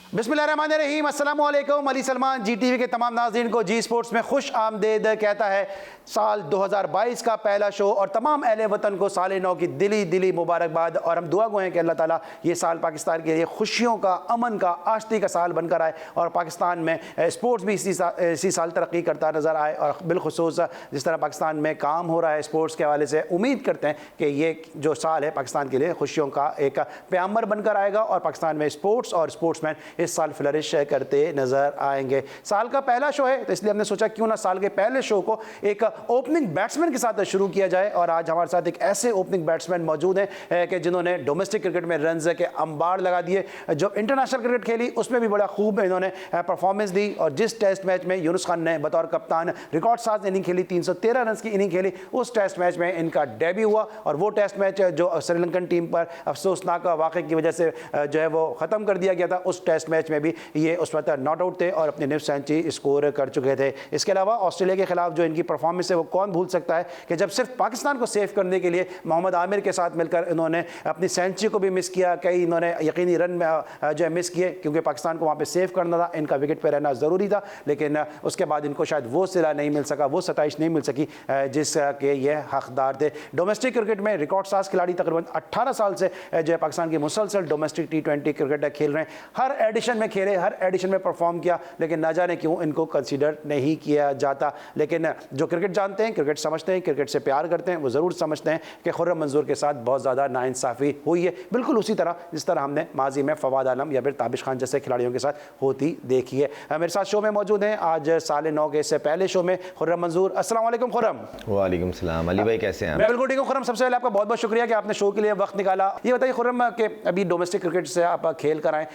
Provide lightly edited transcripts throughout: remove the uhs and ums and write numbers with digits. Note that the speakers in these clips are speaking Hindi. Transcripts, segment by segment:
बिस्मिल्लाहिर्रहमानिर्रहीम, अस्सलाम वालेकुम। अली सलमान जी टीवी के तमाम नाज़रीन को जी स्पोर्ट्स में खुश आमदेद कहता है। साल 2022 का पहला शो और तमाम अहले वतन को साल नौ की दिली मुबारकबाद। और हम दुआ गो हैं कि अल्लाह ताला ये साल पाकिस्तान के लिए खुशियों का, अमन का, आश्ती का साल बनकर आए और पाकिस्तान में स्पोर्ट्स भी इसी साल तरक्की करता नज़र आए। और बिलखुसूस जिस तरह पाकिस्तान में काम हो रहा है स्पोर्ट्स के हवाले से, उम्मीद करते हैं कि ये जो साल है पाकिस्तान के लिए खुशियों का एक प्यामर बनकर आएगा और पाकिस्तान में स्पोर्ट्स और स्पोर्ट्समैन इस साल फ्लरिश करते नजर आएंगे। साल का पहला शो है तो इसलिए हमने सोचा क्यों ना साल के पहले शो को एक ओपनिंग बैट्समैन के साथ शुरू किया जाए। और आज हमारे साथ एक ऐसे ओपनिंग बैट्समैन मौजूद हैं कि जिन्होंने डोमेस्टिक क्रिकेट में रन्स के अंबार लगा दिए, जो इंटरनेशनल क्रिकेट खेली उसमें भी बड़ा खूब इन्होंने परफॉर्मेंस दी। और जिस टेस्ट मैच में यूनुस खान ने बतौर कप्तान रिकॉर्ड साज इनिंग खेली, 313 रन की इनिंग खेली, उस टेस्ट मैच में इनका डेब्यू हुआ। और वो टेस्ट मैच जो श्रीलंकन टीम पर अफसोसनाक वाक़े की वजह से जो है वो ख़त्म कर दिया गया था, उस टेस्ट मैच में भी ये उस वक्त नॉट आउट थे और अपनी 9वीं सेंचुरी स्कोर कर चुके थे। इसके अलावा ऑस्ट्रेलिया के खिलाफ जो इनकी परफॉर्मेंस है वो कौन भूल सकता है कि जब सिर्फ पाकिस्तान को सेव करने के लिए मोहम्मद आमिर के साथ मिलकर इन्होंने अपनी सेंचुरी को भी मिस किया, कई इन्होंने यकीनी रन जो है मिस किए क्योंकि पाकिस्तान को वहाँ पे सेव करना था, इनका विकेट पर रहना ज़रूरी था। लेकिन उसके बाद इनको शायद वो सिला नहीं मिल सका, वो सताइश नहीं मिल सकी जिसके ये हकदार थे। डोमेस्टिक क्रिकेट में रिकॉर्ड साज खिलाड़ी तकरीबन 18 साल से जो है पाकिस्तान की मुसलसल डोमेस्टिक T20 क्रिकेट खेल रहे हैं। हर एडिशन में खेले, हर एडिशन में परफॉर्म किया, लेकिन ना जाने क्यों इनको कंसीडर नहीं किया जाता। लेकिन जो क्रिकेट जानते हैं, क्रिकेट समझते हैं, क्रिकेट से प्यार करते हैं, वो ज़रूर समझते हैं कि खुर्रम मंजूर के साथ बहुत ज़्यादा नाइंसाफ़ी हुई है, बिल्कुल उसी तरह जिस तरह हमने माजी में फवाद आलम या फिर ताबिश खान जैसे खिलाड़ियों के साथ होती देखी है। मेरे साथ शो में मौजूद हैं आज साल 9 के इससे पहले शो में खुर्रम मंजूर। अस्सलाम वालेकुम खुर्रम। वालेकुम सलाम। अली भाई कैसे हैं? मैं बिल्कुल ठीक हूँ खुर्रम। सबसे पहले आपका बहुत बहुत शुक्रिया कि आपने शो के लिए वक्त निकाला। ये बताइए खुर्रम कि अभी डोमेस्टिक क्रिकेट से आप खेल कर आए,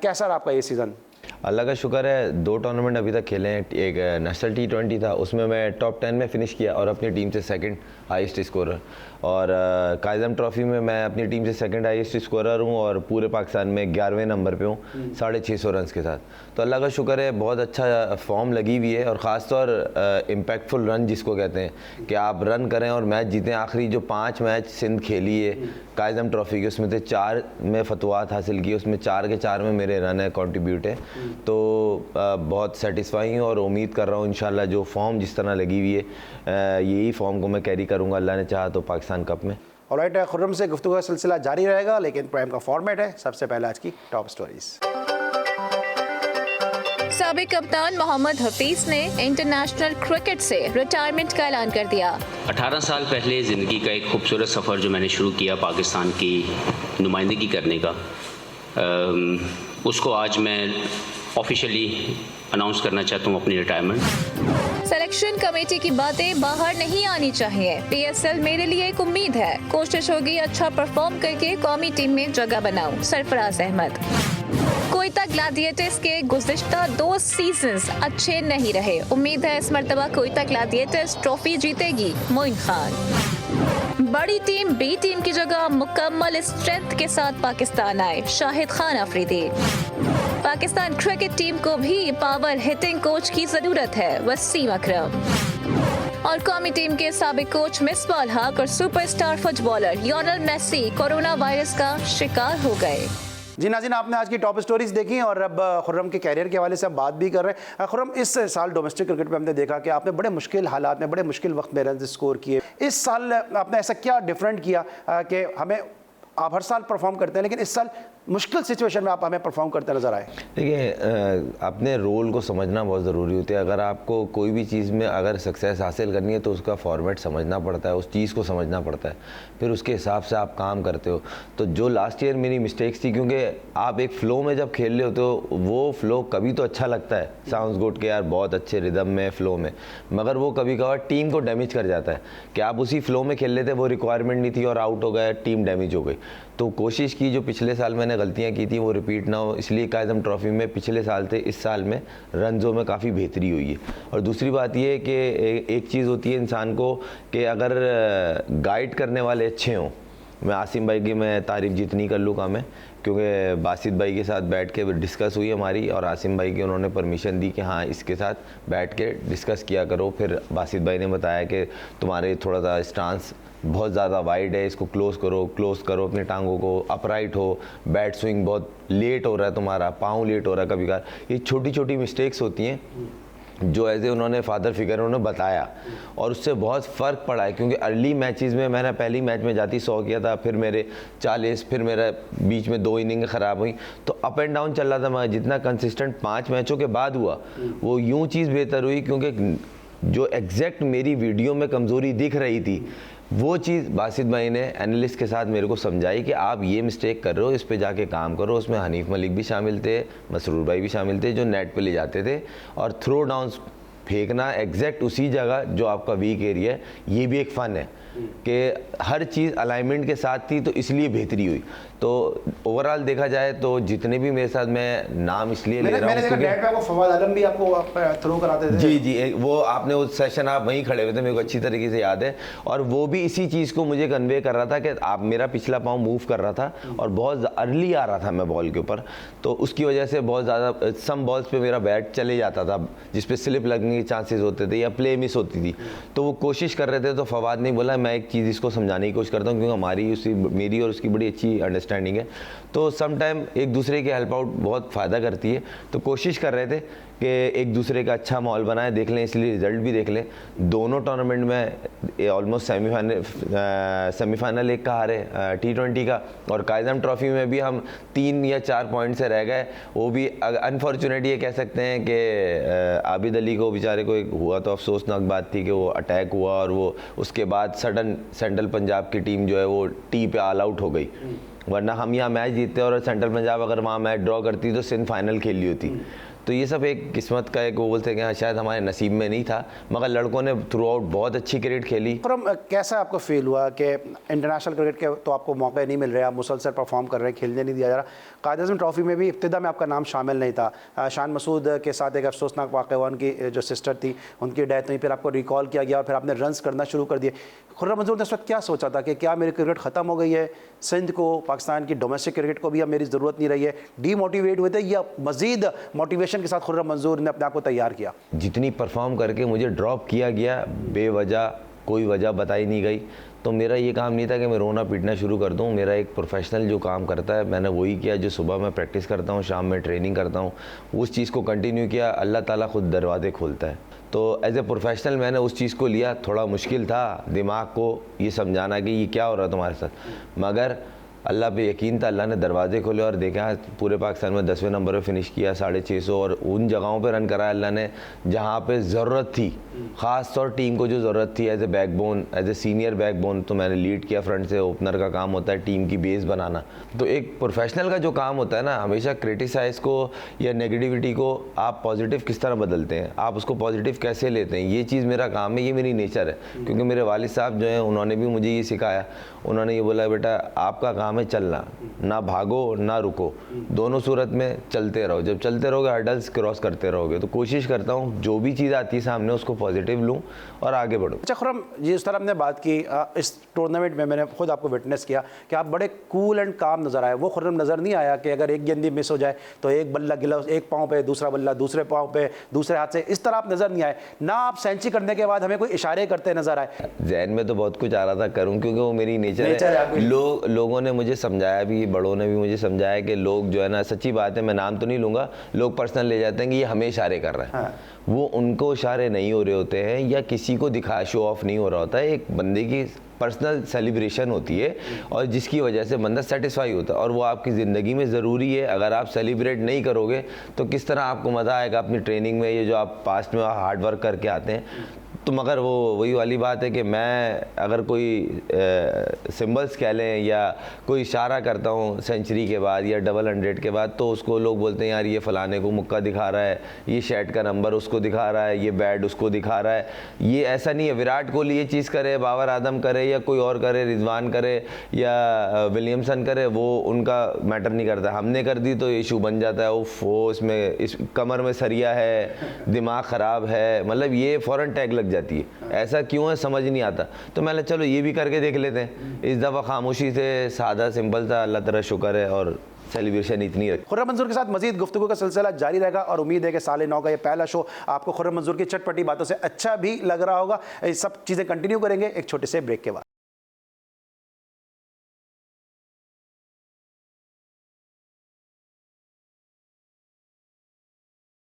कैसा रहा आपका ये सीज़न? अल्लाह का शुक्र है, 2 टूर्नामेंट अभी तक खेले हैं। एक नेशनल T20 था, उसमें मैं टॉप 10 में फ़िनिश किया और अपनी टीम से सेकंड हाईएस्ट स्कोरर। और कायज़म ट्रॉफ़ी में मैं अपनी टीम से सेकंड हाईएस्ट स्कोरर हूँ और पूरे पाकिस्तान में 11वें नंबर पे हूँ 650 रन के साथ। तो अल्लाह का शुक्र है, बहुत अच्छा फॉर्म लगी हुई है। और ख़ास तौर इम्पैक्टफुल रन जिसको कहते हैं कि आप रन करें और मैच जीतें। आखिरी जो 5 मैच सिंध खेली है कायज़म ट्रॉफ़ी के, उसमें से 4 में फतवात हासिल की, उसमें 4 के 4 में मेरे रन है, कॉन्ट्रीब्यूट है। तो बहुत सेटिस्फाई हूँ और उम्मीद कर रहा हूँ इंशाल्लाह जो फॉर्म जिस तरह लगी हुई है यही फॉर्म को मैं कैरी करूँगा अल्लाह ने चाहा तो पाकिस्तान कप में। ऑलराइट, खुर्रम से गुफ्तगू का सिलसिला जारी रहेगा, लेकिन प्राइम का फॉर्मेट है। सबसे पहले आज की टॉप स्टोरीज। साबिक कप्तान मोहम्मद हफीज ने इंटरनेशनल क्रिकेट से रिटायरमेंट का ऐलान कर दिया। 18 साल पहले ज़िंदगी का एक खूबसूरत सफ़र जो मैंने शुरू किया पाकिस्तान की नुमाइंदगी करने का, उसको आज मैं ऑफिशियली अनाउंस करना चाहता हूँ अपनी रिटायरमेंट। सिलेक्शन कमेटी की बातें बाहर नहीं आनी चाहिए। PSL मेरे लिए एक उम्मीद है, कोशिश होगी अच्छा परफॉर्म करके कौमी टीम में जगह बनाऊं। सरफराज अहमद। कोयटा ग्लैडिएटर्स के गुज़िश्ता 2 सीजन्स अच्छे नहीं रहे, उम्मीद है इस मर्तबा कोयटा ग्लैडिएटर्स ट्रॉफी जीतेगी। मोइन खान। बड़ी टीम बी टीम की जगह मुकम्मल स्ट्रेंथ के साथ पाकिस्तान आए। शाहिद खान अफरीदी। पाकिस्तान क्रिकेट टीम को भी पावर हिटिंग कोच की जरूरत है। वसीम अकरम। और कौमी टीम के साबिक कोच मिसबाह उल हक और superstar footballer Lionel Messi coronavirus का शिकार हो गए। जी नाज़रीन, आपने आज की टॉप स्टोरीज देखी और अब खुर्रम के कैरियर के हवाले से हम बात भी कर रहे हैं। खुर्रम, इस साल डोमेस्टिक क्रिकेट में हमने देखा कि आपने बड़े मुश्किल हालात में, बड़े मुश्किल वक्त में रन स्कोर किए। इस साल आपने ऐसा क्या डिफरेंट किया कि हमें, आप हर साल परफॉर्म करते हैं लेकिन इस साल मुश्किल सिचुएशन में आप हमें परफॉर्म करते नजर आए? देखिए, अपने रोल को समझना बहुत ज़रूरी होता है। अगर आपको कोई भी चीज़ में अगर सक्सेस हासिल करनी है तो उसका फॉर्मेट समझना पड़ता है, उस चीज़ को समझना पड़ता है, फिर उसके हिसाब से आप काम करते हो। तो जो लास्ट ईयर मेरी मिस्टेक्स थी, क्योंकि आप एक फ़्लो में जब खेल रहे होते हो, वो फ़्लो कभी तो अच्छा लगता है, साउंड्स गुड के यार बहुत अच्छे रिदम में फ़्लो में, मगर वो कभी कभार टीम को डैमेज कर जाता है कि आप उसी फ़्लो में खेल लेते, वो रिक्वायरमेंट नहीं थी और आउट हो गए, टीम डैमेज हो गई। तो कोशिश की जो पिछले साल मैंने गलतियां की थी वो रिपीट ना हो, इसलिए कायज़म ट्रॉफ़ी में पिछले साल से इस साल में रनज़ों में काफ़ी बेहतरी हुई है। और दूसरी बात ये है कि एक चीज़ होती है इंसान को कि अगर गाइड करने वाले अच्छे हों मैं आसिम भाई की मैं तारीफ़ जितनी कर लूँ कम है, क्योंकि बासित भाई के साथ बैठ के डिस्कस हुई हमारी और आसिम भाई की उन्होंने परमिशन दी कि हाँ इसके साथ बैठ के डिस्कस किया करो। फिर बासित भाई ने बताया कि तुम्हारे थोड़ा सा स्टांस बहुत ज़्यादा वाइड है, इसको क्लोज़ करो अपनी टांगों को, अपराइट हो, बैट स्विंग बहुत लेट हो रहा है तुम्हारा, पाँव लेट हो रहा है कभी कभार। ये छोटी छोटी मिस्टेक्स होती हैं जो एज ए उन्होंने फादर फिगर उन्होंने बताया और उससे बहुत फ़र्क पड़ा है। क्योंकि अर्ली मैचेस में मैंने पहली मैच में जाती 100 किया था, फिर मेरे 40, फिर मेरा बीच में 2 इनिंग ख़राब हुई, तो अप एंड डाउन चल रहा था। मैं जितना कंसिस्टेंट 5 मैचों के बाद हुआ वो यूँ चीज़ बेहतर हुई, क्योंकि जो एग्जैक्ट मेरी वीडियो में कमज़ोरी दिख रही थी वो चीज़ बासित भाई ने एनालिस्ट के साथ मेरे को समझाई कि आप ये मिस्टेक कर रहे हो, इस पे जाके काम करो। उसमें हनीफ मलिक भी शामिल थे, मसरूर भाई भी शामिल थे, जो नेट पे ले जाते थे और थ्रो डाउन्स फेंकना एग्जैक्ट उसी जगह जो आपका वीक एरिया है, ये भी एक फ़न है कि हर चीज़ अलाइनमेंट के साथ थी, तो इसलिए बेहतरी हुई। तो ओवरऑल देखा जाए तो जितने भी मेरे साथ मैं नाम इसलिए ले रहा हूँ क्योंकि फवाद आलम भी आपको थ्रो कराते थे। जी, वो आपने उस सेशन आप वहीं खड़े हुए थे, मेरे को अच्छी तरीके से याद है। और वो भी इसी चीज़ को मुझे कन्वे कर रहा था कि आप मेरा पिछला पाँव मूव कर रहा था और बहुत अर्ली आ रहा था मैं बॉल के ऊपर, तो उसकी वजह से बहुत ज़्यादा सम बॉल्स पे मेरा बैट चले जाता था जिस पे स्लिप लगने के चांसेस होते थे या प्ले मिस होती थी। तो वो कोशिश कर रहे थे, तो फवाद ने बोला मैं एक चीज़ इसको समझाने की कोशिश करता हूँ, क्योंकि मेरी और उसकी बड़ी अच्छी अंडरस्टैंडिंग है, तो सम टाइम एक दूसरे की हेल्प आउट बहुत फ़ायदा करती है। तो कोशिश कर रहे थे कि एक दूसरे का अच्छा माहौल बनाए, देख लें, इसलिए रिज़ल्ट भी देख लें। दोनों टूर्नामेंट में ऑलमोस्ट सेमीफाइनल एक का हारे T20 का, और कायज़म ट्रॉफ़ी में भी हम 3 या 4 पॉइंट से रह गए। वो भी अनफॉर्चुनेट ये कह सकते हैं कि आबिद अली को बेचारे को एक हुआ तो अफसोसनाक बात थी कि वो अटैक हुआ और वो उसके बाद सडन सेंट्रल पंजाब की टीम जो है वो टी पे ऑल आउट हो गई, वरना हम यहाँ मैच जीतते और सेंट्रल पंजाब अगर वहाँ मैच ड्रॉ करती तो सिंध फाइनल खेली होती। तो ये सब एक किस्मत का एक वो बोलते हैं कि शायद हमारे नसीब में नहीं था, मगर लड़कों ने थ्रू आउट बहुत अच्छी क्रिकेट खेली। कैसा आपको फील हुआ कि इंटरनेशनल क्रिकेट के तो आपको मौके नहीं मिल रहे, आप मुसलसल परफॉर्म कर रहे हैं, खेलने नहीं दिया जा रहा। कायद-ए-आज़म ट्रॉफी में भी इब्तिदा में आपका नाम शामिल नहीं था। शान मसूद के साथ एक अफसोसनाक वाक़या हुआ, उनकी जो सिस्टर थी उनकी डेथ हुई, फिर आपको रिकॉल किया गया और फिर आपने रन्स करना शुरू कर दिए। खुर्रम मंजूर ने उस वक्त क्या सोचा था कि क्या मेरी क्रिकेट ख़त्म हो गई है, सिंध को, पाकिस्तान की डोमेस्टिक क्रिकेट को भी अब मेरी ज़रूरत नहीं रही है, डीमोटिवेट हुए थे, या मज़ीद मोटिवेशन के साथ खुर्रम मंजूर ने अपने आप को तैयार किया? जितनी परफॉर्म करके मुझे ड्रॉप किया गया बेवजह, कोई वजह बताई नहीं गई, तो मेरा ये काम नहीं था कि मैं रोना पीटना शुरू कर दूं। मेरा एक प्रोफेशनल जो काम करता है मैंने वही किया, जो सुबह मैं प्रैक्टिस करता हूं, शाम में ट्रेनिंग करता हूं, उस चीज़ को कंटिन्यू किया। अल्लाह ताला खुद दरवाजे खोलता है, तो एज ए प्रोफेशनल मैंने उस चीज़ को लिया। थोड़ा मुश्किल था दिमाग को ये समझाना कि ये क्या हो रहा है तुम्हारे साथ, मगर अल्लाह पे यकीन था, अल्लाह ने दरवाजे खोले और देखा पूरे पाकिस्तान में 10वें नंबर पे फिनिश किया 650, और उन जगहों पे रन कराया अल्लाह ने जहाँ पे ज़रूरत थी, ख़ास तौर टीम को जो ज़रूरत थी as a backbone, as a senior backbone. तो मैंने लीड किया फ्रंट से। ओपनर का काम होता है टीम की बेस बनाना। तो एक प्रोफेशनल का जो काम होता है ना, हमेशा क्रिटिसाइज़ को या नेगेटिविटी को आप पॉजिटिव किस तरह बदलते हैं, आप उसको पॉजिटिव कैसे लेते हैं, ये चीज़ मेरा काम है, ये मेरी नेचर है। क्योंकि मेरे वालिद साहब जो हैं उन्होंने भी मुझे ये सिखाया, उन्होंने ये बोला बेटा आपका काम है चलना, ना भागो ना रुको, दोनों सूरत में चलते रहो। जब चलते रहोगे हर्डल्स क्रॉस करते रहोगे। तो कोशिश करता हूँ जो भी चीज़ आती है सामने उसको पॉजिटिव लूँ और आगे बढ़ूँ। अच्छा खुर्रम, जिस तरह हमने बात की इस टूर्नामेंट में, मैंने खुद आपको विटनेस किया कि आप बड़े कूल एंड काम नज़र आए। वो खुर्रम नज़र नहीं आया कि अगर एक गेंद मिस हो जाए तो एक बल्ला गिला एक पाँव पे, दूसरा बल्ला दूसरे पाँव पे, दूसरे हाथ से, इस तरह आप नज़र नहीं आए ना। आप सेंचुरी करने के बाद हमें कोई इशारे करते नज़र आए। जहन में तो बहुत कुछ आ रहा था करूँ, क्योंकि वो मेरी नेचर है। लोगों ने मुझे समझाया भी, बड़ों ने भी मुझे समझाया कि लोग जो है ना, सच्ची बात है, मैं नाम तो नहीं लूँगा, लोग पर्सनल ले जाते हैं कि ये हमें इशारे कर रहा है। वो उनको इशारे नहीं हो रहे होते हैं या किसी को दिखा शो ऑफ नहीं हो रहा होता है। एक बंदे की पर्सनल सेलिब्रेशन होती है और जिसकी वजह से बंदा सेटिस्फाई होता है, और वो आपकी ज़िंदगी में ज़रूरी है। अगर आप सेलिब्रेट नहीं करोगे तो किस तरह आपको मज़ा आएगा अपनी ट्रेनिंग में, ये जो आप पास्ट में हार्ड वर्क करके आते हैं। तो मगर वो वही वाली बात है कि मैं अगर कोई सिंबल्स कह लें या कोई इशारा करता हूँ सेंचुरी के बाद या डबल 100 के बाद, तो उसको लोग बोलते हैं यार ये फ़लाने को मुक्का दिखा रहा है, ये शर्ट का नंबर उसको दिखा रहा है, ये बैट उसको दिखा रहा है। ये ऐसा नहीं है। विराट कोहली ये चीज़ करे, बाबर आदम करे या कोई और करे, रिजवान करे या विलियमसन करे, वो उनका मैटर नहीं करता। हमने कर दी तो इशू बन जाता है, उफ वो इसमें इस कमर में सरिया है, दिमाग ख़राब है, मतलब ये फ़ौरन टैग लग जाती है, ऐसा क्यों है समझ नहीं आता। तो मैंने चलो ये भी करके देख लेते हैं। इस दफ़ा खामोशी से सादा सिंपल था, अल्लाह ताला शुक्र है, और सेलिब्रेशन इतनी है। खुर्रम मंजूर के साथ मजीद गुफ्तगू का सिलसिला जारी रहेगा और उम्मीद है कि साल 9 का ये पहला शो आपको खुर्रम मंजूर की चटपटी बातों से अच्छा भी लग रहा होगा। ये सब चीज़ें कंटिन्यू करेंगे एक छोटे से ब्रेक के बाद।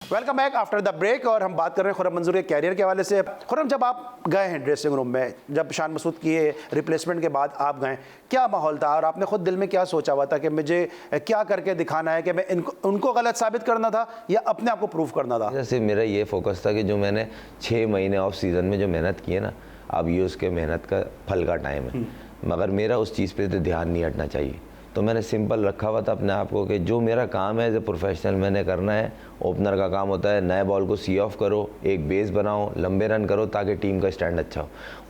Welcome back after the break और हम बात कर रहे हैं खुर्रम मंजूर के कैरियर के हवाले से। खुर्रम, जब आप गए हैं ड्रेसिंग रूम में, जब शान मसूद की रिप्लेसमेंट के बाद आप गए, क्या माहौल था और आपने खुद दिल में क्या सोचा हुआ था कि मुझे क्या करके दिखाना है, कि मैं उनको गलत साबित करना था या अपने आप को प्रूव करना था? जैसे मेरा ये फोकस था कि जो मैंने 6 महीने ऑफ सीज़न में जो मेहनत की है ना, अब ये उसके मेहनत का फल का टाइम है, मगर मेरा उस चीज़ पे तो ध्यान नहीं हटना चाहिए। तो मैंने सिंपल रखा हुआ था अपने आप को कि जो मेरा काम है एज ए प्रोफेशनल मैंने करना है। ओपनर का काम होता है नए बॉल को सी ऑफ करो, एक बेस बनाओ, लंबे रन करो ताकि टीम का स्टैंड अच्छा हो।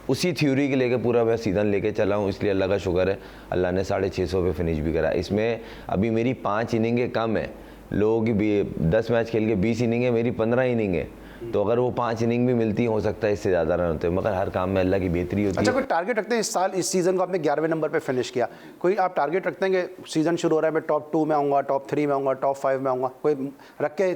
उसी थ्योरी के लेके पूरा मैं सीज़न लेके चला हूँ, इसलिए अल्लाह का शुक्र है अल्लाह ने 650 पे फिनिश भी करा। इसमें अभी मेरी 5 इनिंगें कम है, लोगों की 10 मैच खेल के 20 इनिंग है, मेरी 15 इनिंग है। तो अगर वो 5 इनिंग भी मिलती हो सकता है इससे ज़्यादा रन होते हैं, मगर हर काम में अल्लाह की बेहतरी होती है। अच्छा, कोई टारगेट रखते हैं इस साल, इस सीज़न को आपने 11वें नंबर पे फिनिश किया, कोई आप टारगेट रखते हैं कि सीज़न शुरू हो रहा है मैं टॉप 2 में आऊँगा, टॉप 3 में आऊँगा, टॉप 5 में आऊँगा, कोई रख के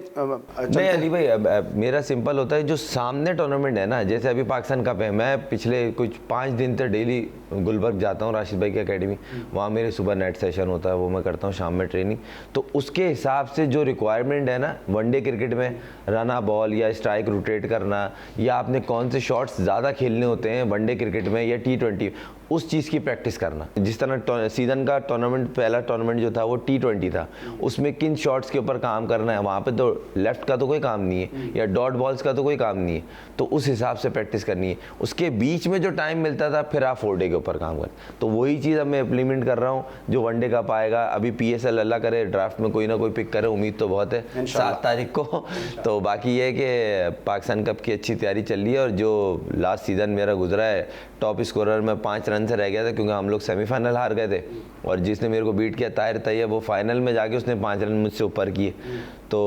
नहीं अली भाई, मेरा सिंपल होता है जो सामने टूर्नामेंट है ना, जैसे अभी पाकिस्तान कप है, मैं पिछले कुछ 5 दिन तक डेली गुलबर्ग जाता हूँ राशिद भाई की अकेडमी, वहाँ मेरे सुबह नेट सेशन होता है, वो मैं करता हूँ, शाम में ट्रेनिंग। तो उसके हिसाब से जो रिक्वायरमेंट है ना, वनडे क्रिकेट में रना बॉल या स्ट्राइक रोटेट करना, या आपने कौन से शॉट्स ज़्यादा खेलने होते हैं वनडे क्रिकेट में या T20, उस चीज़ की प्रैक्टिस करना। जिस तरह सीज़न का टूर्नामेंट, पहला टूर्नामेंट जो था वो T20 था, उसमें किन शॉट्स के ऊपर काम करना है, वहाँ पे तो लेफ्ट का तो कोई काम नहीं है या डॉट बॉल्स का तो कोई काम नहीं है, तो उस हिसाब से प्रैक्टिस करनी है। उसके बीच में जो टाइम मिलता था फिर आप 4 डे के ऊपर काम करें, तो वही चीज़ अब मैं इम्प्लीमेंट कर रहा हूँ। जो वनडे का पाएगा, अभी PSL अल्लाह करे ड्राफ्ट में कोई ना कोई पिक करे, उम्मीद तो बहुत है 7 तारीख को। तो बाकी ये है कि पाकिस्तान कप की अच्छी तैयारी चल रही है, और जो लास्ट सीज़न मेरा गुजरा है टॉप स्कोरर में 5 रन से रह गया था, क्योंकि हम लोग सेमीफाइनल हार गए थे, और जिसने मेरे को बीट किया ताहिर तैयब, वो फाइनल में जाके उसने 5 रन मुझसे ऊपर किए। तो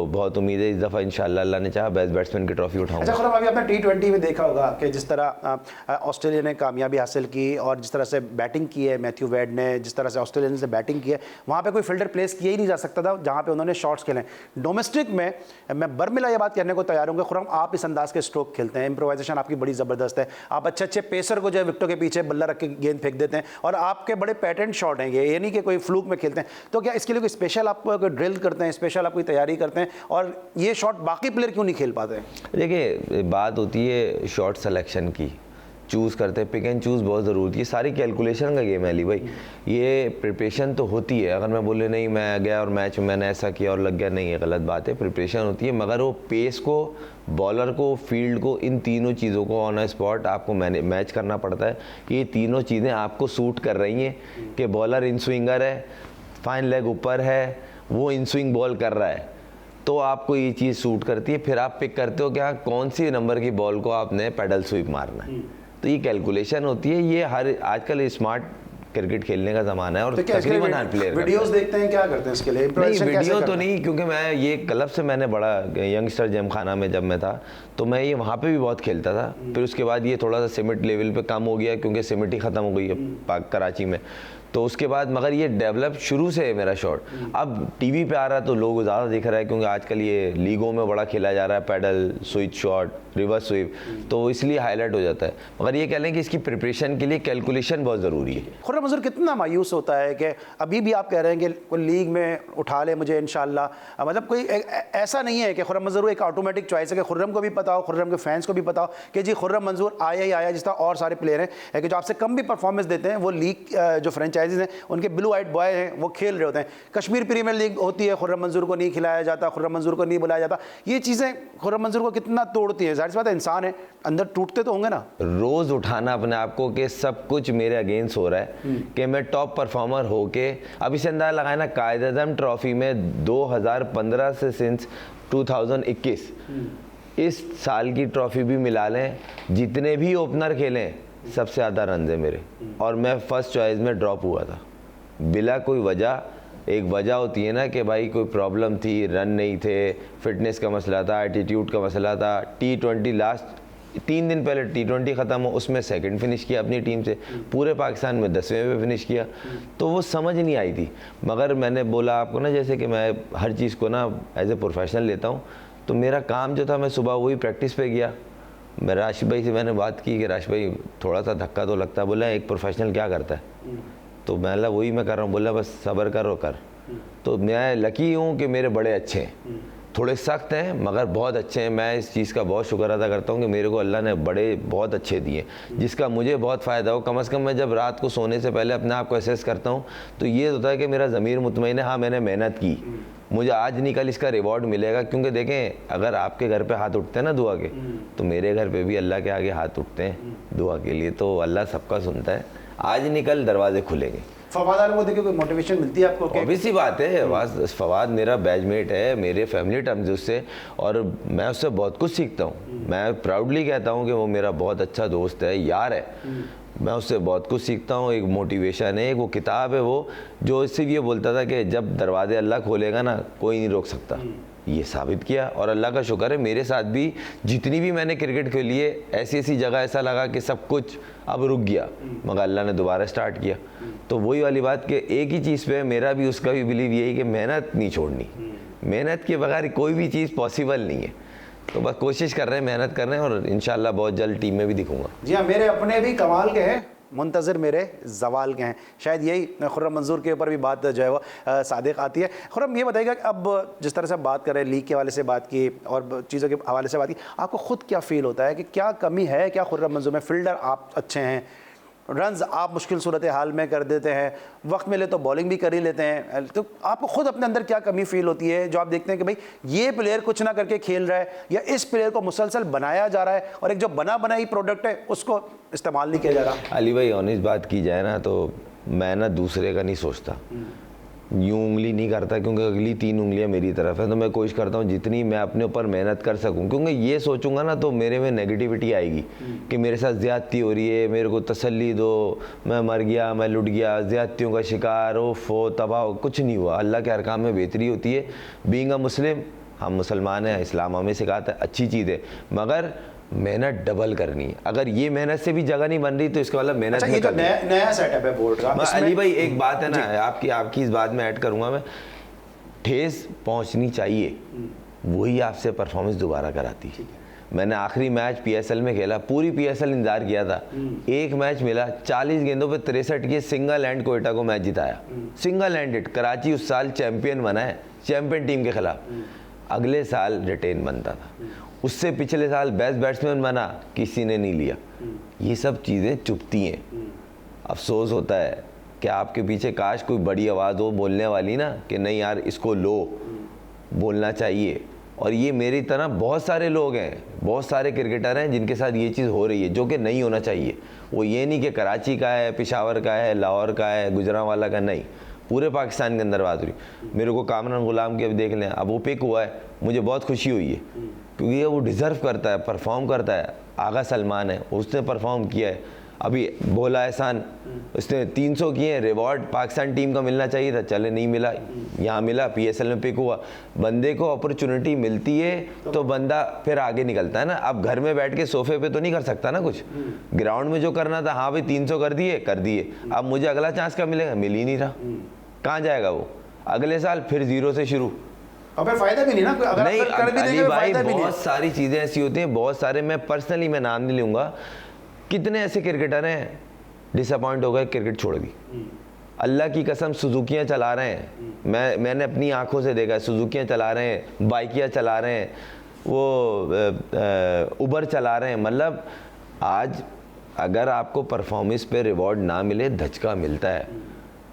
बहुत उम्मीद है इस दफ़ा इंशाल्लाह अल्लाह ने चाहा बेस्ट बैट्समैन की ट्रॉफी उठाऊंगा। अच्छा खुर्रम, अभी आपने T20 में देखा होगा कि जिस तरह ऑस्ट्रेलिया ने कामयाबी हासिल की और जिस तरह से बैटिंग की है मैथ्यू वेड ने, जिस तरह से ऑस्ट्रेलिया से बैटिंग की है, वहाँ पे कोई फील्डर प्लेस किया ही नहीं जा सकता था जहाँ पे उन्होंने शॉट्स खेले। डोमेस्टिक में मैं बर्मिला ये बात कहने को तैयार हूँ कि खुर्रम आप इस अंदाज के स्ट्रोक खेलते हैं, इम्प्रोवाइजेशन आपकी बड़ी ज़बरदस्त है, आप अच्छे अच्छे पेसर को जो है विकेटों के पीछे बल्ला रख के गेंद फेंक देते हैं, और आपके बड़े पैटर्न शॉट हैं ये नहीं कि कोई फ्लूक में खेलते हैं। तो क्या इसके लिए कोई स्पेशल आप ड्रिल करते हैं, स्पेशल आप कोई तैयारी करते हैं, और ये शॉट बाकी प्लेयर क्यों नहीं खेल पाते हैं? देखिए बात होती है शॉट सिलेक्शन की, चूज़ करते हैं, पिक एंड चूज़ बहुत ज़रूरी है, सारी कैलकुलेशन का गेम है अली भाई। ये प्रिपरेशन तो होती है, अगर मैं बोले नहीं मैं गया और मैच में मैंने ऐसा किया और लग गया, नहीं है, गलत बात है। प्रिपरेशन होती है, मगर वो पेस को, बॉलर को, फील्ड को, इन तीनों चीज़ों को ऑन अ स्पॉट आपको मैच करना पड़ता है। ये तीनों चीज़ें आपको सूट कर रही हैं कि बॉलर इन स्विंगर है, फाइन लेग ऊपर है, वो इन स्विंग बॉल कर रहा है, तो आपको ये चीज़ सूट करती है। फिर आप पिक करते हो कि हाँ कौन सी नंबर की बॉल को आपने पैडल स्वीप मारना है, तो ये कैलकुलेशन होती है। ये हर आजकल स्मार्ट क्रिकेट खेलने का ज़माना है, और तकरीबन हर प्लेयर वीडियोस देखते हैं, क्या करते हैं इसके लिए? नहीं वीडियो तो नहीं, क्योंकि मैं ये क्लब से मैंने बड़ा यंगस्टर जेम खाना में जब मैं था तो मैं ये वहाँ पे भी बहुत खेलता था। फिर उसके बाद ये थोड़ा सा सिमिट लेवल पे कम हो गया, क्योंकि सिमिट ही ख़त्म हो गई है कराची में, तो उसके बाद मगर ये डेवलप शुरू से है मेरा शॉट। अब टीवी पे आ रहा है तो लोग ज़्यादा दिख रहा है, क्योंकि आजकल ये लीगों में बड़ा खेला जा रहा है, paddle switch shot, reverse sweep, तो इसलिए हाईलाइट हो जाता है। मगर ये कह लें कि इसकी प्रिपरेशन के लिए कैलकुलेशन बहुत ज़रूरी है। खुर्रम मंजूर, कितना मायूस होता है कि अभी भी आप कह रहे हैं कि कोई लीग में उठा ले मुझे इंशाल्लाह, मतलब कोई ऐसा नहीं है कि खुर्रम मंजूर एक ऑटोमेटिक चॉइस है कि खुर्रम को भी पता हो, खुर्रम के फैंस को भी पता हो कि जी खुर्रम मंजूर आया ही आया, जिस तरह और सारे प्लेयर हैं कि जो आपसे कम भी परफॉर्मेंस देते हैं, वो लीग जो फ्रेंचाइजीज हैं उनके ब्लू आइट बॉय हैं, वो खेल रहे होते हैं। कश्मीर प्रीमियर लीग होती है, खुर्रम मंजूर को नहीं खिलाया जाता, खुर्रम मंजूर को नहीं बुलाया जाता, ये चीज़ें खुर्रम मंजूर को कितना तोड़ती है। जाहिर सी बात है, इंसान है, अंदर टूटते तो होंगे ना। रोज़ उठाना अपने आप को कि सब कुछ मेरे अगेंस्ट हो रहा है, कि मैं टॉप परफॉर्मर होके, अब इसे अंदाजा लगाए ना, कायद-ए-आज़म ट्रॉफी में 2015 से सिंस 2021 इस साल की ट्रॉफी भी मिला लें, जितने भी ओपनर खेलें सबसे ज़्यादा रन है मेरे, और मैं फर्स्ट चॉइस में ड्रॉप हुआ था बिला कोई वजह। एक वजह होती है ना कि भाई कोई प्रॉब्लम थी, रन नहीं थे, फिटनेस का मसला था, एटीट्यूड का मसला था, T20 लास्ट 3 दिन पहले T20 ख़त्म हो उसमें सेकंड फिनिश किया अपनी टीम से, पूरे पाकिस्तान में 10वें पे फिनिश किया। तो वो समझ नहीं आई थी। मगर मैंने बोला आपको ना, जैसे कि मैं हर चीज़ को ना एज ए प्रोफेशनल लेता हूँ, तो मेरा काम जो था मैं सुबह वही प्रैक्टिस पे गया। मैं राशिद भाई से मैंने बात की कि राशिद भाई थोड़ा सा धक्का तो लगता है, बोला एक प्रोफेशनल क्या करता है, तो मैं बोला वही मैं कर रहा हूँ, बोला बस सब्र करो कर। तो मैं लकी हूँ कि मेरे बड़े अच्छे हैं, थोड़े सख्त हैं मगर बहुत अच्छे हैं। मैं इस चीज़ का बहुत शुक्र अदा करता हूँ कि मेरे को अल्लाह ने बड़े बहुत अच्छे दिए, जिसका मुझे बहुत फ़ायदा हो। कम से कम मैं जब रात को सोने से पहले अपने आप को एसेस करता हूँ तो ये होता है कि मेरा ज़मीर मुतमईन है, हाँ मैंने मेहनत की, मुझे आज नहीं कल इसका रिवॉर्ड मिलेगा। क्योंकि देखें अगर आपके घर पे हाथ उठते हैं ना दुआ के, तो मेरे घर पे भी अल्लाह के आगे हाथ उठते हैं दुआ के लिए, तो अल्लाह सबका सुनता है, आज नहीं कल दरवाजे खुलेंगे। फवाद आलम को देखिए कोई मोटिवेशन मिलती है आपको? ऑब्वियस सी बात है, फवाद मेरा बैचमेट है, मेरे फैमिली टर्म्स उससे, और मैं उससे बहुत कुछ सीखता हूँ। मैं प्राउडली कहता हूँ कि वो मेरा बहुत अच्छा दोस्त है, यार है। मैं उससे बहुत कुछ सीखता हूँ। एक मोटिवेशन है, एक वो किताब है वो जो सिर्फ ये बोलता था कि जब दरवाजे अल्लाह खोलेगा ना कोई नहीं रोक सकता। ये साबित किया और अल्लाह का शुक्र है मेरे साथ भी जितनी भी मैंने क्रिकेट खेली है, ऐसी ऐसी जगह ऐसा लगा कि सब कुछ अब रुक गया, मगर अल्लाह ने दोबारा स्टार्ट किया। तो वही वाली बात कि एक ही चीज़ पे मेरा भी उसका भी बिलीव यही कि मेहनत नहीं छोड़नी, मेहनत के बगैर कोई भी चीज़ पॉसिबल नहीं है। तो बस कोशिश कर रहे हैं, मेहनत कर रहे हैं और इंशाल्लाह बहुत जल्द टीम में भी दिखूंगा। जी हाँ, मेरे अपने भी कमाल के हैं, मुंतज़िर मेरे जवाल के हैं। शायद यही खुर्रम मंजूर के ऊपर भी बात जो है वो सादिक आती है। खुर्रम ये बताइएगा कि अब जिस तरह से बात कर रहे हैं, लीग के हवाले से बात की और चीज़ों के हवाले से बात की, आपको खुद क्या फील होता है कि क्या कमी है क्या खुर्रम मंजूर में? फील्डर आप अच्छे हैं, रन्स आप मुश्किल सूरत हाल में कर देते हैं, वक्त मिले तो बॉलिंग भी कर ही लेते हैं, तो आपको खुद अपने अंदर क्या कमी फील होती है जो आप देखते हैं कि भाई ये प्लेयर कुछ ना करके खेल रहा है या इस प्लेयर को मुसलसल बनाया जा रहा है और एक जो बना बनाई प्रोडक्ट है उसको इस्तेमाल नहीं किया जा रहा? अली भाई ऑनेस्ट बात की जाए ना तो मैं ना दूसरे का नहीं सोचता, यूँ उंगली नहीं करता, क्योंकि अगली 3 उंगलियां मेरी तरफ है। तो मैं कोशिश करता हूँ जितनी मैं अपने ऊपर मेहनत कर सकूँ, क्योंकि ये सोचूंगा ना तो मेरे में नेगेटिविटी आएगी कि मेरे साथ ज़्यादती हो रही है, मेरे को तसल्ली दो, मैं मर गया, मैं लुट गया, ज़्यादतियों का शिकार हो तबाह। कुछ नहीं हुआ, अल्लाह के अरकाम में बेहतरी होती है। बीइंग अ मुस्लिम, हम मुसलमान हैं, इस्लाम हमें सिखाता है, अच्छी चीज़ है, मगर मेहनत डबल करनी है। अगर ये मेहनत से भी जगह नहीं बन रही तो इसका मतलब मेहनत ये तो नया सेटअप है बोर्ड का। अली भाई एक बात है ना, आपकी इस बात में ऐड करूंगा मैं, ठेस पहुंचनी चाहिए, वही आपसे परफॉर्मेंस दोबारा कराती है। मैंने आखिरी मैच PSL में खेला, पूरी PSL इंतजार किया था, एक मैच मिला, 40 गेंदों पे 63 के सिंगल हैंड कोयटा को मैच जिताया, सिंगल हैंडेड। कराची उस साल चैंपियन बना है, चैंपियन टीम के खिलाफ। अगले साल रिटेन बनता था, उससे पिछले साल बेस्ट बैट्समैन बना, किसी ने नहीं लिया। ये सब चीज़ें चुभती हैं। अफसोस होता है कि आपके पीछे काश कोई बड़ी आवाज़ हो बोलने वाली ना कि नहीं यार इसको लो, बोलना चाहिए। और ये मेरी तरह बहुत सारे लोग हैं, बहुत सारे क्रिकेटर हैं जिनके साथ ये चीज़ हो रही है जो कि नहीं होना चाहिए। वो ये नहीं कि कराची का है, पेशावर का है, लाहौर का है, गुजरांवाला का, नहीं, पूरे पाकिस्तान के अंदर बात हो रही। मेरे को कामरान गुलाम के अभी देख लें, अब वो पिक हुआ है, मुझे बहुत खुशी हुई है क्योंकि वो डिज़र्व करता है, परफॉर्म करता है। आगा सलमान है, उसने परफॉर्म किया है। अभी भोला एहसान, उसने 300 किए, रिवॉर्ड पाकिस्तान टीम का मिलना चाहिए था, चले नहीं मिला, यहाँ मिला, PSL में पिक हुआ। बंदे को अपॉर्चुनिटी मिलती है तो बंदा फिर आगे निकलता है ना। अब घर में बैठ के सोफे पे तो नहीं कर सकता ना कुछ, ग्राउंड में जो करना था, हाँ भाई 300 कर दिए, अब मुझे अगला चांस कब मिलेगा? मिल ही नहीं रहा, कहाँ जाएगा वो? अगले साल फिर 0 से शुरू, और फिर फायदा भी नहीं ना, अगर नहीं। कर भी अली देंगे भाई फायदा भी नहीं। बहुत सारी चीज़ें ऐसी होती हैं, बहुत सारे, मैं पर्सनली मैं नाम नहीं लूँगा, कितने ऐसे क्रिकेटर हैं डिसअपॉइंट हो गए, क्रिकेट छोड़ दी। अल्लाह की कसम सुजुकियाँ चला रहे हैं, मैंने अपनी आंखों से देखा है, सुजुकियाँ चला रहे हैं, बाइकियाँ चला रहे हैं, वो उबर चला रहे हैं। मतलब आज अगर आपको परफॉर्मेंस पे रिवॉर्ड ना मिले, धचका मिलता है,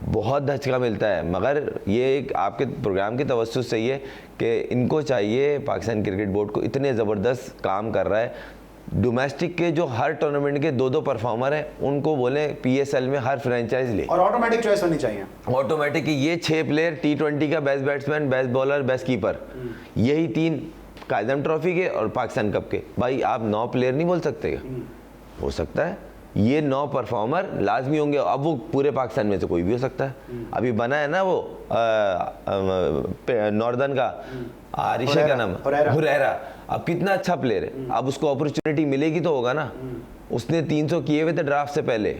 बहुत धचका मिलता है। मगर ये एक आपके प्रोग्राम की तवज्जो सही है कि इनको चाहिए, पाकिस्तान क्रिकेट बोर्ड को इतने ज़बरदस्त काम कर रहा है, डोमेस्टिक के जो हर टूर्नामेंट के 2-2 परफॉर्मर हैं उनको बोले PSL में हर फ्रेंचाइज ले, और ऑटोमेटिक चॉइस होनी चाहिए। ऑटोमेटिक ये 6 प्लेयर, T20 का best batsman, best bowler, best keeper, यही 3 कायदम ट्रॉफी के और पाकिस्तान कप के। भाई आप 9 प्लेयर नहीं बोल सकते क्या? हो सकता है, ये 9 परफॉर्मर लाजमी होंगे। अब वो पूरे पाकिस्तान में से कोई भी हो सकता है। अभी बना है ना वो नॉर्दर्न का आरिशा का नाम हुरैरा, अब कितना अच्छा प्लेयर है। अब उसको अपॉर्चुनिटी मिलेगी तो होगा ना। उसने 300 किए हुए थे ड्राफ्ट से पहले,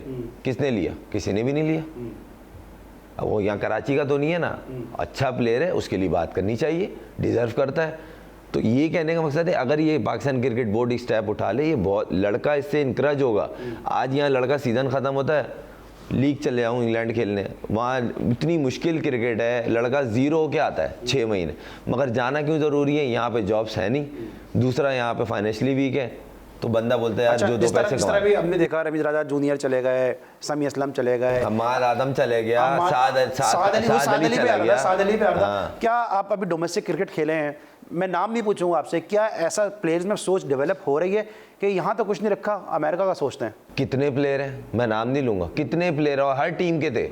किसने लिया? किसी ने भी नहीं लिया। अब वो यहाँ कराची का तो नहीं है ना, अच्छा प्लेयर है, उसके लिए बात करनी चाहिए, डिजर्व करता है। तो ये कहने का मकसद है अगर ये पाकिस्तान क्रिकेट बोर्ड स्टेप उठा ले, ये बहुत लड़का इससे इनकरेज होगा। आज यहाँ लड़का सीज़न ख़त्म होता है, लीग चले जाऊँ इंग्लैंड खेलने, वहाँ इतनी मुश्किल क्रिकेट है, लड़का ज़ीरो होके आता है 6 महीने, मगर जाना क्यों ज़रूरी है? यहाँ पे जॉब्स है नहीं, दूसरा यहाँ पे फाइनेंशियली वीक है, तो बंदा बोलता है यार जो 2 पैसे कमा। भी हमने देखा रमीज राजा जूनियर चले गए, समी असलम चले गए, हमाद आदम चले गया, साद अली पे आ गया। क्या आप अभी डोमेस्टिक क्रिकेट खेले हैं? मैं नाम नहीं पूछूंगा आपसे, क्या ऐसा प्लेयर्स में सोच डेवलप हो रही है कि यहाँ तो कुछ नहीं रखा, अमेरिका का सोचते हैं? कितने प्लेयर हैं, मैं नाम नहीं लूंगा, कितने प्लेयर और हर टीम के थे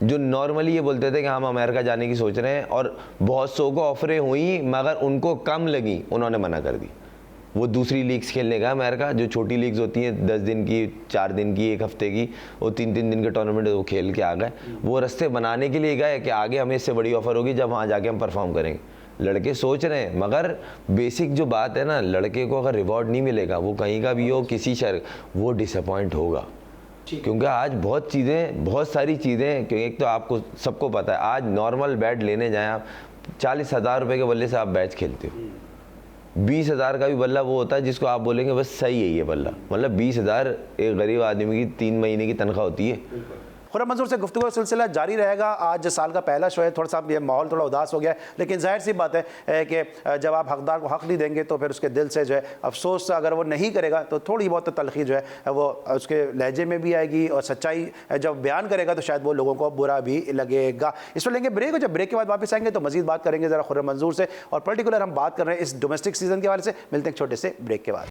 जो नॉर्मली ये बोलते थे कि हम अमेरिका जाने की सोच रहे हैं, और बहुत सौ को ऑफरें हुई मगर उनको कम लगी, उन्होंने मना कर दी। वो दूसरी लीग्स खेलने गया अमेरिका, जो छोटी लीग्स होती हैं 10 दिन की, 4 दिन की, 1 हफ्ते की, वो 3-3 दिन के टूर्नामेंट वो खेल के आ गए। वो रास्ते बनाने के लिए गए कि आगे हमें इससे बड़ी ऑफर होगी जब वहाँ जाके हम परफॉर्म करेंगे। लड़के सोच रहे हैं, मगर बेसिक जो बात है ना, लड़के को अगर रिवॉर्ड नहीं मिलेगा, वो कहीं का भी हो, किसी शहर, वो डिसअपॉइंट होगा। क्योंकि आज बहुत सारी चीज़ें, क्योंकि एक तो आपको सबको पता है आज नॉर्मल बैट लेने जाएं आप 40,000 रुपये के बल्ले से आप बैच खेलते हो। 20,000 का भी बल्ला वो होता है जिसको आप बोलेंगे बस सही है ये बल्ला, मतलब 20,000 एक गरीब आदमी की 3 महीने की तनख्वाह होती है। खुर्रम मंजूर से गुफ्तगू का सिलसिला जारी रहेगा। आज साल का पहला शो है, थोड़ा सा ये माहौल थोड़ा उदास हो गया है, लेकिन जाहिर सी बात है कि जब आप हकदार को हक नहीं देंगे तो फिर उसके दिल से जो है अफसोस, अगर वो नहीं करेगा तो थोड़ी बहुत तलखी जो है वो उसके लहजे में भी आएगी, और सच्चाई जब बयान करेगा तो शायद वो लोगों को बुरा भी लगेगा। इस पर लेंगे ब्रेक, और जब ब्रेक के बाद वापस आएंगे तो मजीद बात करेंगे ज़रा खुर्रम मंजूर से, और पर्टिकुलर हम बात कर रहे हैं इस डोमेस्टिक सीजन के हवाले से। मिलते हैं एक छोटे से ब्रेक के बाद।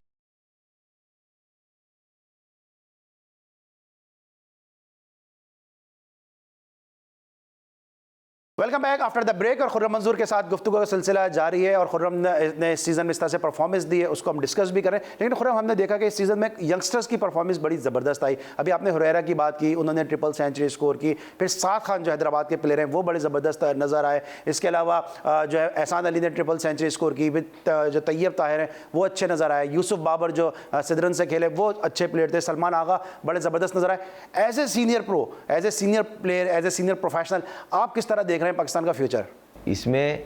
Welcome back after the break, और खुर्रम मंजूर के साथ गुफ्तगू का सिलसिला जारी है, और खुर्रम ने इस सीज़न में इस तरह से परफॉर्मेंस दी है, उसको हम डिस्कस भी करें। लेकिन खुर्रम, हमने देखा कि इस सीज़न में यंगस्टर्स की परफॉर्मेंस बड़ी ज़बरदस्त आई। अभी आपने हुरैरा की बात की, उन्होंने ट्रिपल सेंचुरी स्कोर की। फिर साद खान जो हैदराबाद के प्लेयर हैं वो बड़े ज़बरदस्त नज़र आए। इसके अलावा जो है एहसान अली ने ट्रिपल सेंचुरी स्कोर की, जो तैयब ताहिर हैं वो अच्छे नज़र आए। यूसुफ बाबर जो सिदरन से खेले वो अच्छे प्लेयर थे। सलमान आगा बड़े ज़बरदस्त नज़र आए। As a senior pro, as a senior player, as a senior professional, आप किस तरह देख रहे हैं पाकिस्तान का फ्यूचर? इसमें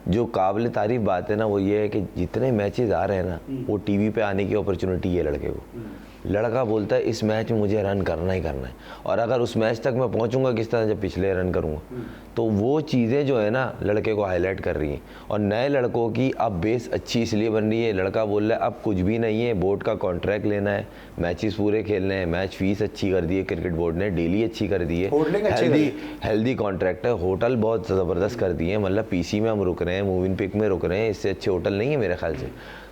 जो काबिल तारीफ बात है ना, वो ये है कि जितने मैचेस आ रहे हैं ना, वो टीवी पे आने की अपॉर्चुनिटी है लड़के को। लड़का बोलता है इस मैच में मुझे रन करना ही करना है, और अगर उस मैच तक मैं पहुंचूंगा किस तरह जब पिछले रन करूंगा, तो वो चीज़ें जो है ना लड़के को हाईलाइट कर रही हैं। और नए लड़कों की अब बेस अच्छी इसलिए बन रही है, लड़का बोल रहा है अब कुछ भी नहीं है, बोर्ड का कॉन्ट्रैक्ट लेना है, मैचेस पूरे खेलने हैं, मैच फीस अच्छी कर दी है क्रिकेट बोर्ड ने, डेली अच्छी कर दी है, हेल्दी कॉन्ट्रैक्ट है, होटल बहुत ज़बरदस्त कर दिए हैं, मतलब पीसी में हम रुक रहे हैं, मूविंग पिक में रुक रहे हैं, इससे अच्छे होटल नहीं है मेरे ख्याल से।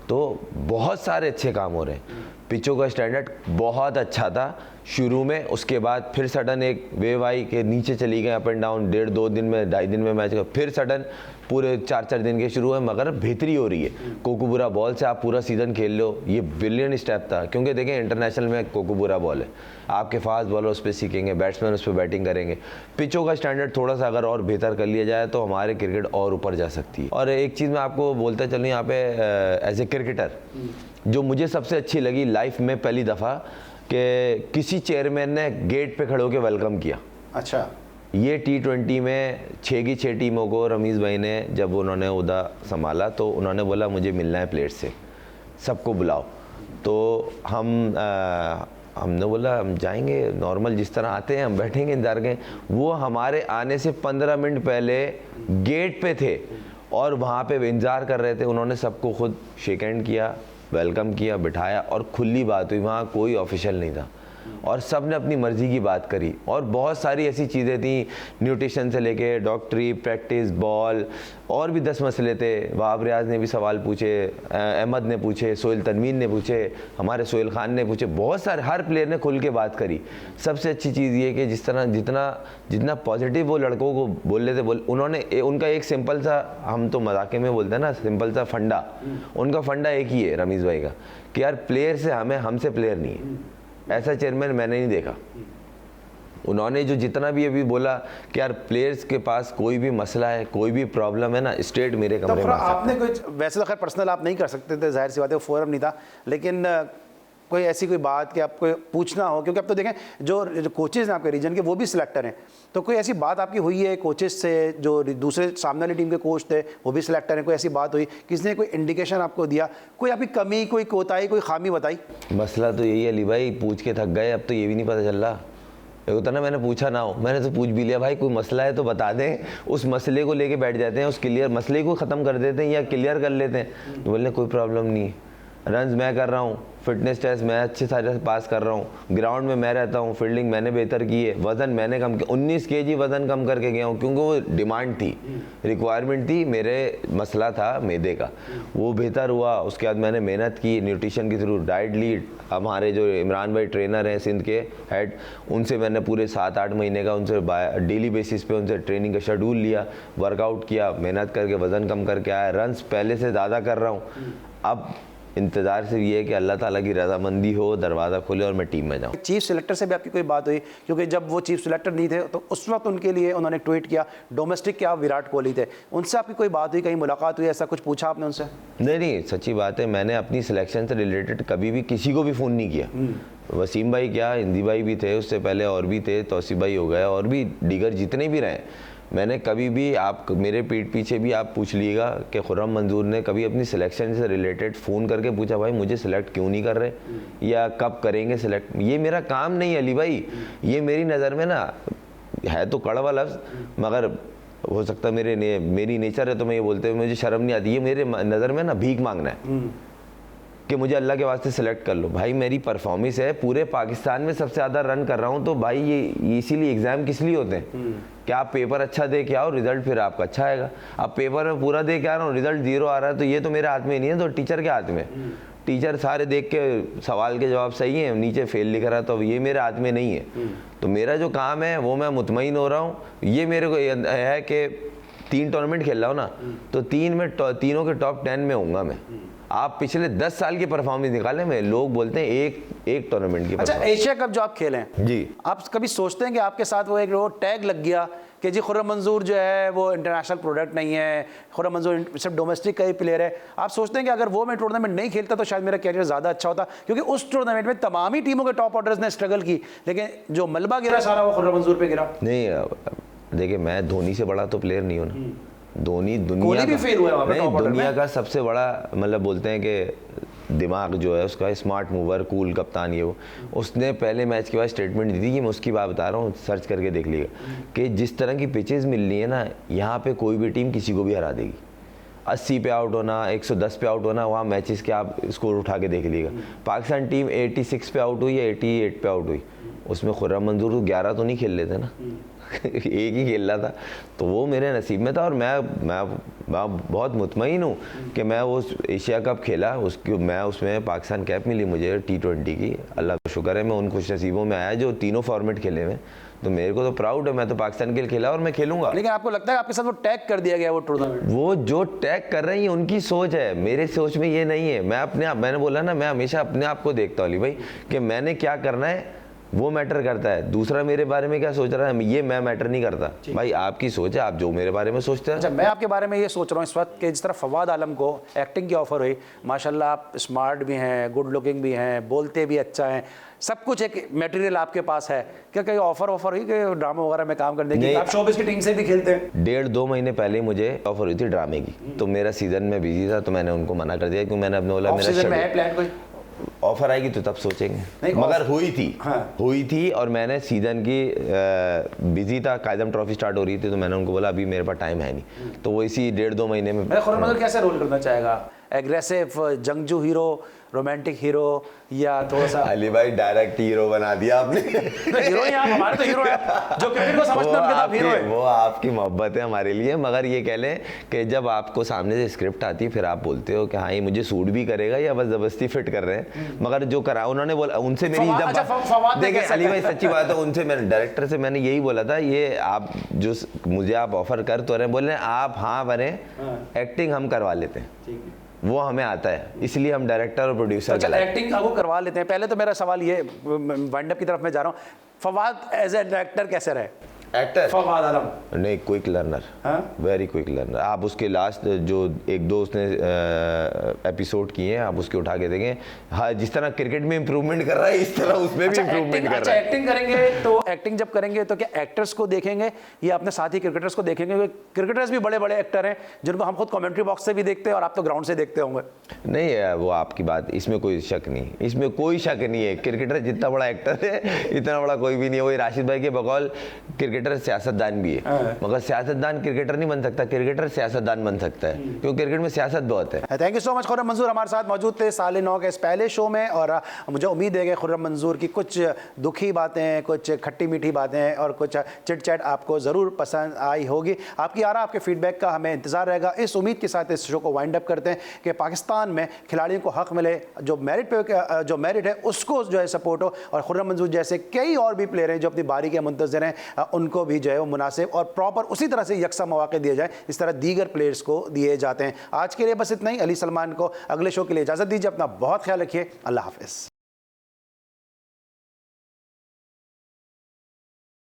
तो बहुत सारे अच्छे काम हो रहे हैं। पिचों का स्टैंडर्ड बहुत अच्छा था शुरू में, उसके बाद फिर सडन एक वेव आई के नीचे चली गए, अप एंड डाउन, 1.5-2 दिन में 2.5 दिन में मैच का, फिर सडन पूरे 4-4 दिन के शुरू है, मगर बेहतरी हो रही है। कोकोबुरा बॉल से आप पूरा सीज़न खेल लो, ये ब्रिलियंट स्टेप था, क्योंकि देखें इंटरनेशनल में कोकोबुरा बॉल है, आपके फास्ट बॉलर उस पर सीखेंगे, बैट्समैन उस पर बैटिंग करेंगे। पिचों का स्टैंडर्ड थोड़ा सा अगर और बेहतर कर लिया जाए तो हमारे क्रिकेट और ऊपर जा सकती है। और एक चीज़ मैं आपको बोलता चलूँ यहाँ पे, एज ए क्रिकेटर जो मुझे सबसे अच्छी लगी लाइफ में पहली दफ़ा, कि किसी चेयरमैन ने गेट पे खड़े होकर वेलकम किया। अच्छा, ये T20 में 6 की 6 टीमों को रमीज़ भाई ने जब उन्होंने उहदा संभाला तो उन्होंने बोला मुझे मिलना है प्लेयर से, सबको बुलाओ। तो हमने बोला हम जाएंगे, नॉर्मल जिस तरह आते हैं हम बैठेंगे इंतज़ार करें। वो हमारे आने से 15 मिनट पहले गेट पे थे और वहाँ पे इंतज़ार कर रहे थे। उन्होंने सबको खुद शेक हैंड किया, वेलकम किया, बिठाया, और खुली बात हुई, वहाँ कोई ऑफिशियल नहीं था, और सब ने अपनी मर्ज़ी की बात करी। और बहुत सारी ऐसी चीज़ें थी, न्यूट्रिशन से लेके डॉक्टरी, प्रैक्टिस, बॉल, और भी 10 मसले थे। वहाब रियाज ने भी सवाल पूछे, अहमद ने पूछे, सोहेल तनवीन ने पूछे, हमारे सोहेल खान ने पूछे, बहुत सारे, हर प्लेयर ने खुल के बात करी। सबसे अच्छी चीज़ ये कि जिस तरह जितना पॉजिटिव वो लड़कों को बोल रहे थे, उन्होंने उनका एक सिंपल सा, हम तो मजाके में बोलते हैं ना, सिंपल सा फंडा, उनका फंडा एक ही है रमीज़ भाई का, कि यार प्लेयर से हमसे प्लेयर नहीं है, ऐसा चेयरमैन मैंने नहीं देखा। उन्होंने जो जितना भी अभी बोला कि यार प्लेयर्स के पास कोई भी मसला है, कोई भी प्रॉब्लम है ना, स्ट्रेट मेरे कमरे में आ सकता है। आपने कुछ, वैसे तो खैर पर्सनल आप नहीं कर सकते थे, जाहिर सी बात है, वो फोरम नहीं था, लेकिन कोई ऐसी कोई बात कि आपको पूछना हो, क्योंकि अब तो देखें जो कोचेज़ हैं आपके रीजन के वो भी सिलेक्टर हैं, तो कोई ऐसी बात आपकी हुई है कोचेज़ से, जो दूसरे सामने वाली टीम के कोच थे वो भी सिलेक्टर हैं, कोई ऐसी बात हुई, किसी ने कोई इंडिकेशन आपको दिया, कोई आपकी कमी, कोई कोताही, कोई खामी बताई? मसला तो यही है अली भाई, पूछ के थक गए, अब तो ये भी नहीं पता चल रहा। एक होता ना मैंने पूछा ना हो, मैंने तो पूछ भी लिया, भाई कोई मसला है तो बता दें, उस मसले को लेके बैठ जाते हैं, उस क्लियर मसले को ख़त्म कर देते हैं या क्लियर कर लेते हैं। तो बोलने कोई प्रॉब्लम नहीं है, रन्स मैं कर रहा हूँ, फिटनेस टेस्ट मैं अच्छे सारे पास कर रहा हूँ, ग्राउंड में मैं रहता हूँ, फील्डिंग मैंने बेहतर की है, वज़न मैंने कम किया, 19 kg वज़न कम करके गया हूँ, क्योंकि वो डिमांड थी, रिक्वायरमेंट थी, मेरे मसला था मैदे का, वो बेहतर हुआ। उसके बाद मैंने मेहनत की न्यूट्रिशन के थ्रू, डाइट लीड, हमारे जो इमरान भाई ट्रेनर हैं सिंध के हेड, उनसे मैंने पूरे 7-8 महीने का उनसे डेली बेसिस पे उनसे ट्रेनिंग का शेड्यूल लिया, वर्कआउट किया, मेहनत करके वज़न कम करके आया, रन्स पहले से ज़्यादा कर रहा हूँ। अब इंतज़ार से ये है कि अल्लाह ताला की रज़ामंदी हो, दरवाज़ा खोले और मैं टीम में जाऊँ। चीफ सिलेक्टर से भी आपकी कोई बात हुई? क्योंकि जब वो चीफ सिलेक्टर नहीं थे तो उस वक्त उनके लिए उन्होंने ट्वीट किया, डोमेस्टिक क्या विराट कोहली थे, उनसे आपकी कोई बात हुई, कहीं मुलाकात हुई, ऐसा कुछ पूछा आपने उनसे? नहीं, सच्ची बात है, मैंने अपनी सिलेक्शन से रिलेटेड कभी भी किसी को भी फ़ोन नहीं किया। वसीम भाई क्या, हिंदी भाई भी थे, उससे पहले और भी थे, तौसीफ भाई हो गए, और भी दीगर जितने भी रहे, मैंने कभी भी, आप मेरे पीठ पीछे भी आप पूछ लीजिएगा कि खुर्रम मंजूर ने कभी अपनी सिलेक्शन से रिलेटेड फ़ोन करके पूछा भाई मुझे सिलेक्ट क्यों नहीं कर रहे या कब करेंगे सिलेक्ट। ये मेरा काम नहीं है अली भाई, ये मेरी नज़र में ना है तो कड़वा लफ्ज़, मगर हो सकता है मेरी नेचर है तो मैं ये बोलते हुए मुझे शर्म नहीं आती। ये मेरे नज़र में ना भीख मांगना है कि मुझे अल्लाह के वास्ते सिलेक्ट कर लो। भाई मेरी परफॉर्मेंस है, पूरे पाकिस्तान में सबसे ज़्यादा रन कर रहा हूँ, तो भाई ये इसीलिए एग्ज़ाम किस लिए होते हैं कि आप पेपर अच्छा दे के आओ, रिजल्ट फिर आपका अच्छा आएगा। अब पेपर में पूरा दे के आ रहा हूँ, रिजल्ट 0 आ रहा है, तो ये तो मेरे हाथ में नहीं है, तो टीचर के हाथ में। टीचर सारे देख के सवाल के जवाब सही हैं, नीचे फेल लिख रहा है, तो ये मेरे हाथ में नहीं है। तो मेरा जो काम है वो मैं मुतमईन हो रहा हूँ। ये मेरे को है कि 3 टूर्नामेंट खेल रहा हूँ ना, तो तीनों के टॉप 10 में होऊंगा मैं। आप पिछले 10 साल की परफॉर्मेंस निकालें, में लोग बोलते हैं एक टूर्नामेंट की। अच्छा, एशिया कप जो आप खेले जी, आप कभी सोचते हैं कि आपके साथ वो एक टैग लग गया कि जी खुर्रम मंजूर जो है वो इंटरनेशनल प्रोडक्ट नहीं है, खुर्रम मंजूर सिर्फ डोमेस्टिक का ही प्लेयर है? आप सोचते हैं कि अगर वो मैं टूर्नामेंट नहीं खेलता तो शायद मेरा कैरियर ज़्यादा अच्छा होता? क्योंकि उस टूर्नामेंट में तमाम ही टीमों के टॉप ऑर्डर्स ने स्ट्रगल की, लेकिन जो मलबा गिरा सारा वो खुर्रम मंजूर पे गिरा। नहीं देखिए, मैं धोनी से बड़ा तो प्लेयर नहीं हूँ ना। धोनी कोहली भी फेल हुआ है वहाँ पे टॉप ऑर्डर में। दुनिया का सबसे बड़ा, मतलब बोलते हैं कि दिमाग जो है उसका, स्मार्ट मूवर, कूल कप्तान, ये वो, उसने पहले मैच के बाद स्टेटमेंट दी थी कि मैं उसकी बात बता रहा हूँ, सर्च करके देख लीजिएगा कि जिस तरह की पिचेस मिल रही है ना, यहाँ पे कोई भी टीम किसी को भी हरा देगी। 80 पे आउट होना, 110 पे आउट होना, वहाँ मैचेस के आप स्कोर उठा के देख लीजिएगा। पाकिस्तान टीम 86 पे आउट हुई या 88 पे आउट हुई, उसमें खुर्रम मंजूर 11 तो नहीं खेल लेते ना एक ही खेल रहा था, तो वो मेरे नसीब में था। और मैं बहुत मुतमईन हूँ कि मैं वो एशिया कप खेला, मैं उसमें पाकिस्तान कैप मिली मुझे T20 की, अल्लाह का शुक्र है मैं उन खुश नसीबों में आया जो तीनों फॉर्मेट खेले में, तो मेरे को तो प्राउड है, मैं तो पाकिस्तान के लिए खेला और मैं खेलूंगा। लेकिन आपको लगता है आपके साथ वो टैग कर दिया गया वो टूर्नामेंट? वो जो टैग कर रहे हैं उनकी सोच है, मेरे सोच में ये नहीं है। मैं मैंने बोला ना, मैं हमेशा अपने आप को देखता हूँ अली भाई कि मैंने क्या करना है वो मैटर करता है, दूसरा मेरे बारे में क्या सोच रहा है ये मैं मैटर नहीं करता। भाई आपकी सोच है, आप जो मेरे बारे में सोचते हैं। अच्छा, मैं आपके बारे में ये सोच रहा हूँ इस वक्त कि जिस तरह फवाद आलम को एक्टिंग की ऑफर हुई, माशाल्लाह आप स्मार्ट भी हैं, गुड लुकिंग भी हैं, बोलते भी अच्छा हैं, सब कुछ एक मटेरियल आपके पास है, क्या कहीं ऑफर हुई कि ड्रामा वगैरह में काम करने की? आप शोबिस की टीम से भी खेलते हैं। 1.5-2 महीने पहले मुझे ऑफर हुई थी ड्रामे की, तो मेरा सीजन में बिजी था, तो मैंने उनको मना कर दिया, क्योंकि मैंने अपने बोला मेरा सीजन में है प्लान कोई? ऑफर आएगी तो तब सोचेंगे, मगर हुई थी और मैंने सीजन की बिजी था, कायदम ट्रॉफी स्टार्ट हो रही थी, तो मैंने उनको बोला अभी मेरे पास टाइम है नहीं, तो वो इसी 1.5-2 महीने में। खुर्रम मंजूर कैसे रोल करना चाहेगा? एग्रेसिव जंगजू हीरो, रोमांटिक हीरो, या थोड़ा सा? अली भाई डायरेक्ट हीरो बना दिया आपने। तो हीरो ही आप, हमारे तो हीरो है, जो क्रिकेट को समझते हैं उनके साथ हीरो है। वो आपकी मोहब्बत है हमारे लिए, मगर ये कह लें कि जब आपको सामने से स्क्रिप्ट आती है फिर आप बोलते हो कि हाँ ये मुझे सूट भी करेगा या बस जबरदस्ती फिट कर रहे हैं, मगर जो करा उन्होंने बोला, उनसे मेरी देखिए अली भाई सच्ची बात है, उनसे मैंने डायरेक्टर से मैंने यही बोला था, ये आप जो मुझे आप ऑफर कर तो रहे, बोले आप हाँ बने, एक्टिंग हम करवा लेते हैं। वो हमें आता है, इसलिए हम डायरेक्टर और प्रोड्यूसर चल एक्टिंग अब वो करवा लेते हैं। पहले तो मेरा सवाल ये, वाइंड अप की तरफ मैं जा रहा हूँ, फवाद एज ए डायरेक्टर कैसे रहे? एक्टर फवाद आलम नहीं, quick learner, very quick learner. आप उसके लास्ट जो एक दो उसने एपिसोड किए हैं, आप उसके उठा के देखें। हाँ, जिस तरह क्रिकेट में इंप्रूवमेंट कर रहा है, इस तरह उसमें भी इंप्रूवमेंट कर रहा है। एक्टिंग करेंगे तो एक्टिंग जब करेंगे तो क्या एक्टर्स को देखेंगे या अपने साथी क्रिकेटर्स को देखेंगे? क्रिकेटर्स भी बड़े बड़े एक्टर हैं जिनको हम खुद कमेंट्री बॉक्स से भी देखते हैं और आप तो ग्राउंड से देखते होंगे। नहीं है वो आपकी बात, इसमें कोई शक नहीं, इसमें कोई शक नहीं है। क्रिकेटर जितना बड़ा एक्टर है इतना बड़ा कोई भी नहीं है। वही राशिद भाई के बकौल क्रिकेटर सियासतदान भी है, मगर सियासतदान क्रिकेटर नहीं बन सकता, क्रिकेटर सियासतदान बन सकता है, क्योंकि क्रिकेट में सियासत बहुत है। Thank you so much. Khurram मंजूर हमारे साथ मौजूद थे साले 9 के इस पहले शो में, और मुझे उम्मीद है कि खुर्रम मंजूर की कुछ दुखी बातें, कुछ खट्टी मीठी बातें और कुछ चिट चैट आपको ज़रूर पसंद आई होगी। आपकी आरा, आपके फीडबैक का हमें इंतज़ार रहेगा। इस उम्मीद के साथ इस शो को वाइंड अप करते हैं कि पाकिस्तान में खिलाड़ियों को हक़ मिले, जो मेरिट है उसको जो है सपोर्ट हो, और खुर्रम मंजूर जैसे कई और भी प्लेयर हैं जो अपनी बारी के मुंतज़िर हैं, उनको भी जो है वो मुनासिब और प्रॉपर उसी तरह से यकसा मौके दिए जाए इस तरह दीगर प्लेयर्स को दिए जाते हैं। आज के लिए बस इतना ही। अली सलमान को अगले शो के लिए इजाज़त दीजिए। अपना बहुत ख्याल रखिए। अल्लाह हाफ़िज़।